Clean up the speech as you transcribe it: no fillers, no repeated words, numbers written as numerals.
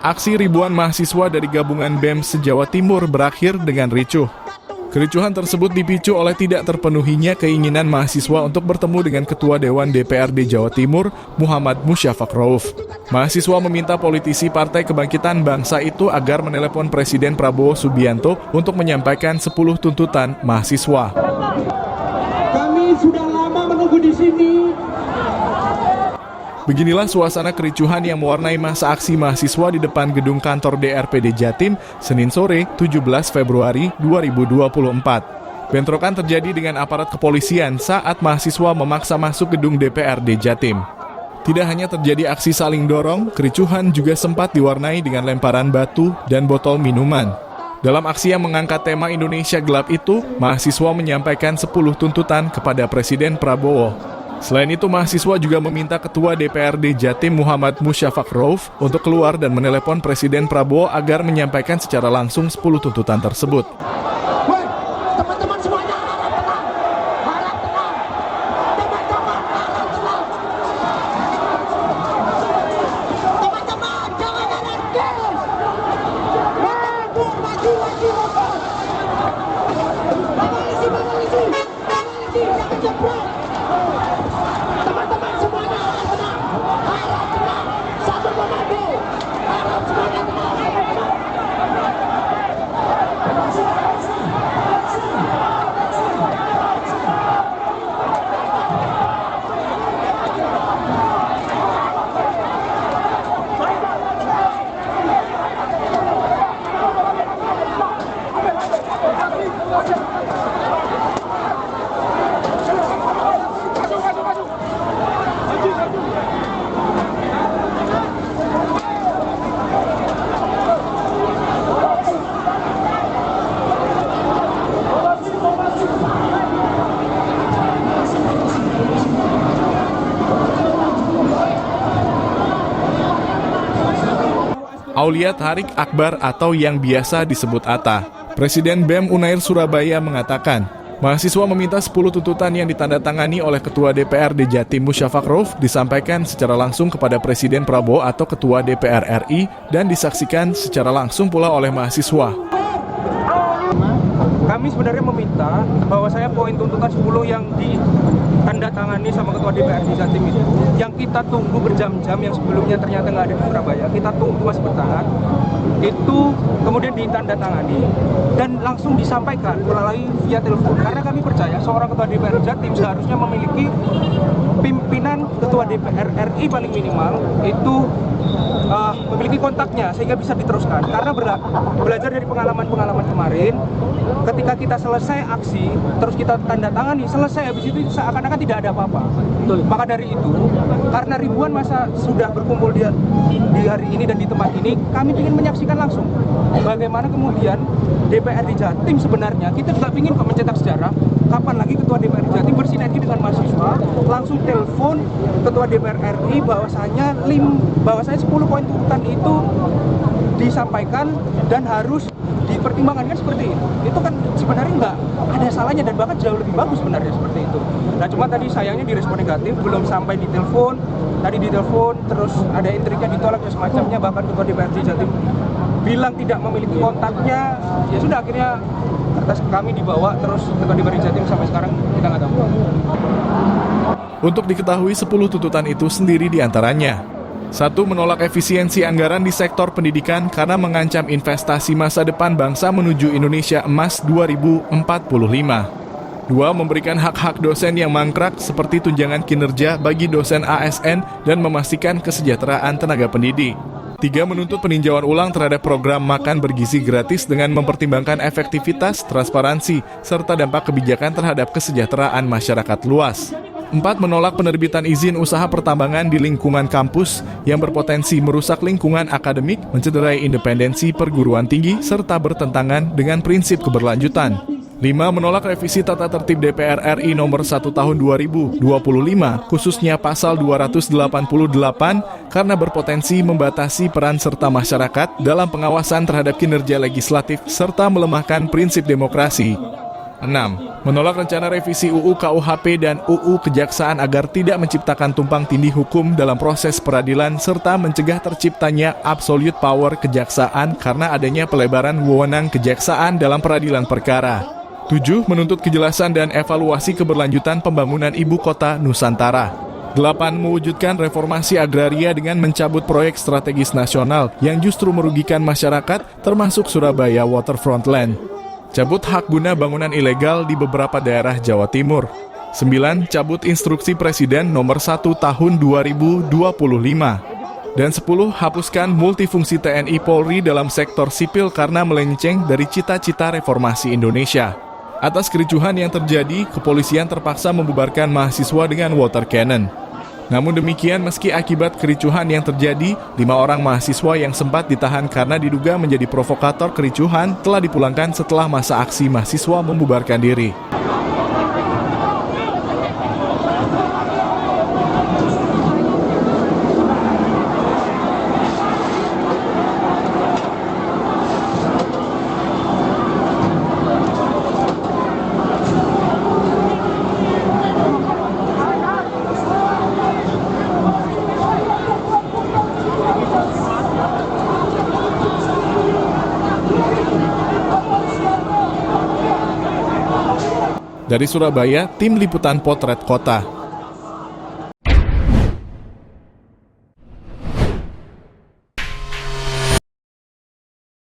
Aksi ribuan mahasiswa dari gabungan BEM se-Jawa Timur berakhir dengan ricuh. Kericuhan tersebut dipicu oleh tidak terpenuhinya keinginan mahasiswa untuk bertemu dengan Ketua Dewan DPRD Jawa Timur, Muhammad Musyafaq Rauf. Mahasiswa meminta politisi Partai Kebangkitan Bangsa itu agar menelepon Presiden Prabowo Subianto untuk menyampaikan 10 tuntutan mahasiswa. Kami sudah lama menunggu di sini. Beginilah suasana kericuhan yang mewarnai masa aksi mahasiswa di depan gedung kantor DRPD Jatim, Senin sore, 17 Februari 2024. Bentrokan terjadi dengan aparat kepolisian saat mahasiswa memaksa masuk gedung DPRD Jatim. Tidak hanya terjadi aksi saling dorong, kericuhan juga sempat diwarnai dengan lemparan batu dan botol minuman. Dalam aksi yang mengangkat tema Indonesia Gelap itu, mahasiswa menyampaikan 10 tuntutan kepada Presiden Prabowo. Selain itu, mahasiswa juga meminta Ketua DPRD Jatim Muhammad Musyafaq Rauf untuk keluar dan menelepon Presiden Prabowo agar menyampaikan secara langsung 10 tuntutan tersebut. Teman-teman semuanya harap tenang. Harap tenang. Teman-teman harap tenang. Teman-teman jangan anarkis. Maju. Polisi, jangan jeblok. Teman-teman semuanya harap tenang. Harap tenang. Satu komando. Harap semuanya tenang. Aulia Tarik Akbar atau yang biasa disebut Atta. Presiden BEM Unair Surabaya mengatakan, mahasiswa meminta 10 tuntutan yang ditandatangani oleh Ketua DPRD Jatim Musyafaq Rauf disampaikan secara langsung kepada Presiden Prabowo atau Ketua DPR RI dan disaksikan secara langsung pula oleh mahasiswa. Kami sebenarnya meminta bahwa saya poin tuntutan 10 yang ditandatangani sama Ketua DPRD Jatim itu, yang kita tunggu berjam-jam, yang sebelumnya ternyata nggak ada di Surabaya, kita tunggu masih bertahan, itu kemudian ditandatangani dan langsung disampaikan melalui via telepon. Karena kami percaya seorang Ketua DPRD Jatim seharusnya memiliki pimpinan Ketua DPR RI paling minimal itu memiliki kontaknya sehingga bisa diteruskan. Karena belajar dari pengalaman kemarin, ketika kita selesai aksi, terus kita tanda tangani, selesai habis itu seakan-akan tidak ada apa-apa. Maka dari itu, karena ribuan massa sudah berkumpul di hari ini dan di tempat ini, kami ingin menyaksikan langsung bagaimana kemudian DPRD Jatim sebenarnya, kita juga ingin mencetak sejarah. Kapan lagi Ketua DPRD Jatim bersinergi dengan mahasiswa, langsung telepon Ketua DPR RI bahwasanya 10 poin tuntutan itu disampaikan dan harus dipertimbangkan, kan seperti itu. Itu kan sebenarnya nggak ada salahnya dan bahkan jauh lebih bagus sebenarnya seperti itu. Nah cuma tadi sayangnya direspon negatif, belum sampai ditelepon. Tadi ditelepon terus ada intriknya ditolak dan semacamnya, bahkan Ketua DPRD Jatim bilang tidak memiliki kontaknya. Ya sudah, akhirnya kertas kami dibawa terus Ketua DPRD Jatim sampai sekarang kita nggak tahu. Untuk diketahui 10 tuntutan itu sendiri diantaranya. 1. Menolak efisiensi anggaran di sektor pendidikan karena mengancam investasi masa depan bangsa menuju Indonesia Emas 2045. 2. Memberikan hak-hak dosen yang mangkrak seperti tunjangan kinerja bagi dosen ASN dan memastikan kesejahteraan tenaga pendidik. 3. Menuntut peninjauan ulang terhadap program makan bergizi gratis dengan mempertimbangkan efektivitas, transparansi, serta dampak kebijakan terhadap kesejahteraan masyarakat luas. 4. Menolak penerbitan izin usaha pertambangan di lingkungan kampus yang berpotensi merusak lingkungan akademik, mencederai independensi perguruan tinggi, serta bertentangan dengan prinsip keberlanjutan. 5. Menolak revisi Tata Tertib DPR RI Nomor 1 Tahun 2025, khususnya Pasal 288, karena berpotensi membatasi peran serta masyarakat dalam pengawasan terhadap kinerja legislatif serta melemahkan prinsip demokrasi. 6. Menolak rencana revisi UU KUHP dan UU Kejaksaan agar tidak menciptakan tumpang tindih hukum dalam proses peradilan serta mencegah terciptanya absolute power kejaksaan karena adanya pelebaran wewenang kejaksaan dalam peradilan perkara. 7. Menuntut kejelasan dan evaluasi keberlanjutan pembangunan ibu kota Nusantara. 8. Mewujudkan reformasi agraria dengan mencabut proyek strategis nasional yang justru merugikan masyarakat termasuk Surabaya Waterfront Land. Cabut hak guna bangunan ilegal di beberapa daerah Jawa Timur. 9. Cabut instruksi Presiden nomor 1 tahun 2025. Dan 10. Hapuskan multifungsi TNI Polri dalam sektor sipil karena melenceng dari cita-cita reformasi Indonesia. Atas kericuhan yang terjadi, kepolisian terpaksa membubarkan mahasiswa dengan water cannon. Namun demikian, meski akibat kericuhan yang terjadi, 5 orang mahasiswa yang sempat ditahan karena diduga menjadi provokator kericuhan telah dipulangkan setelah masa aksi mahasiswa membubarkan diri. Dari Surabaya, Tim Liputan Potret Kota.